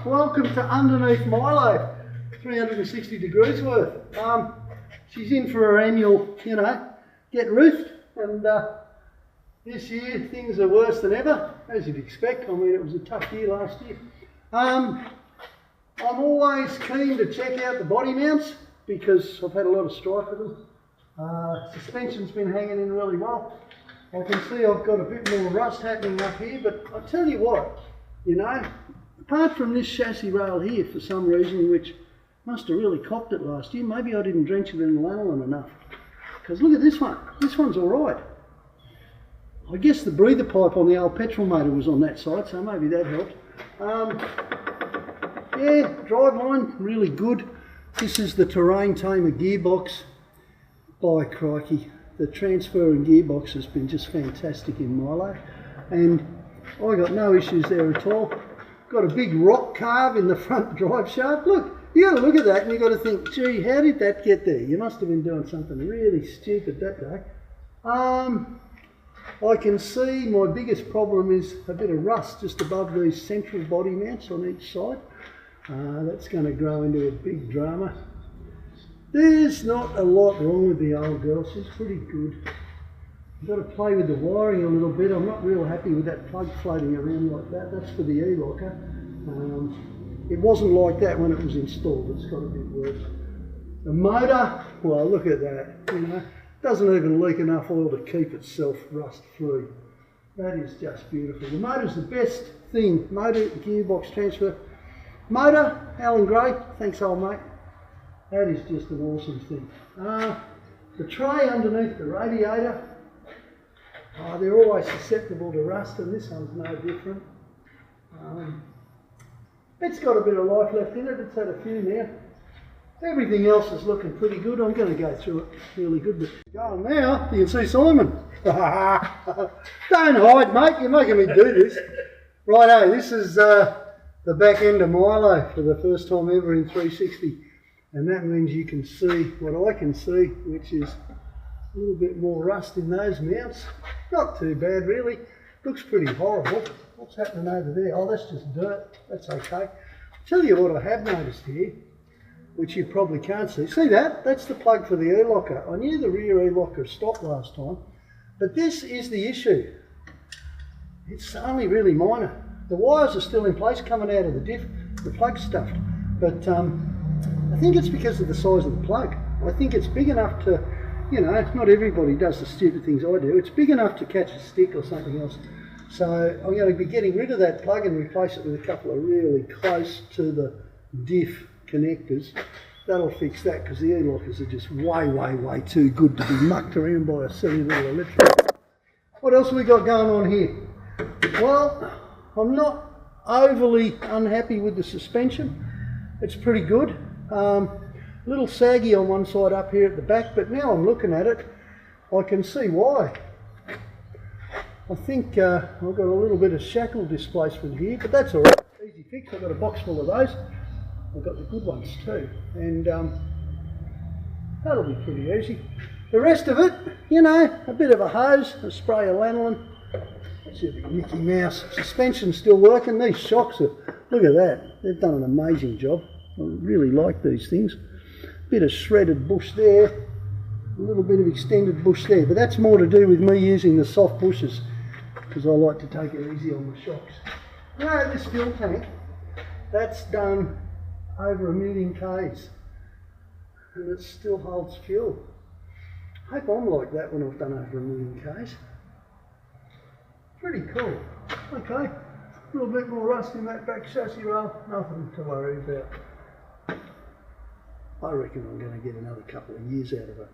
welcome to underneath Milo, 360 degrees worth. She's in for her annual, get roothed, and this year things are worse than ever, as you'd expect. I mean, it was a tough year last year. I'm always keen to check out the body mounts because I've had a lot of strife with them. Suspension's been hanging in really well. I can see I've got a bit more rust happening up here, but I tell you what, apart from this chassis rail here for some reason, which must have really copped it last year, maybe I didn't drench it in lanolin enough. Because look at this one, this one's all right. I guess the breather pipe on the old petrol motor was on that side, so maybe that helped. Yeah, driveline, really good. This is the Terrain Tamer gearbox. By crikey, the transfer and gearbox has been just fantastic in Milo, and I got no issues there at all. Got a big rock carve in the front drive shaft. Look, you got to look at that and you got to think, gee, how did that get there? You must have been doing something really stupid that day. I can see my biggest problem is a bit of rust just above these central body mounts on each side. That's going to grow into a big drama. There's not a lot wrong with the old girl, she's pretty good. I've got to play with the wiring a little bit. I'm not real happy with that plug floating around like that. That's for the E-locker. It wasn't like that when it was installed, it's got a bit worse. The motor, well, look at that, doesn't even leak enough oil to keep itself rust free. That is just beautiful. The motor's the best thing, motor, gearbox, transfer. Motor, Alan Gray, thanks old mate. That is just an awesome thing. The tray underneath the radiator, they're always susceptible to rust, and this one's no different. It's got a bit of life left in it, it's had a few now. Everything else is looking pretty good. I'm going to go through it really good. But going now, you can see Simon. Don't hide, mate, you're making me do this. Righto, this is the back end of Milo for the first time ever in 360. And that means you can see what I can see, which is a little bit more rust in those mounts. Not too bad really, looks pretty horrible. What's happening over there? Oh, that's just dirt, that's okay. I'll tell you what I have noticed here, which you probably can't see. See that? That's the plug for the E-locker. I knew the rear E-locker stopped last time, but this is the issue. It's only really minor. The wires are still in place coming out of the diff, the plug's stuffed, but I think it's because of the size of the plug. I think it's big enough to, not everybody does the stupid things I do. It's big enough to catch a stick or something else. So I'm going to be getting rid of that plug and replace it with a couple of really close to the diff connectors. That'll fix that because the E-lockers are just way, way, way too good to be mucked around by a silly little electric. What else have we got going on here? Well, I'm not overly unhappy with the suspension. It's pretty good. A little saggy on one side up here at the back, but now I'm looking at it, I can see why. I think I've got a little bit of shackle displacement here, but that's all right, easy fix. I've got a box full of those. I've got the good ones too, and that'll be pretty easy. The rest of it, a bit of a hose, a spray of lanolin. That's a big Mickey Mouse. Suspension's still working. These shocks are, look at that, they've done an amazing job. I really like these things. Bit of shredded bush there, a little bit of extended bush there, but that's more to do with me using the soft bushes because I like to take it easy on the shocks. This fuel tank, that's done over 1 million Ks and it still holds fuel. I hope I'm like that when I've done over 1 million Ks. Pretty cool. Okay, a little bit more rust in that back chassis rail, nothing to worry about. I reckon I'm going to get another couple of years out of it.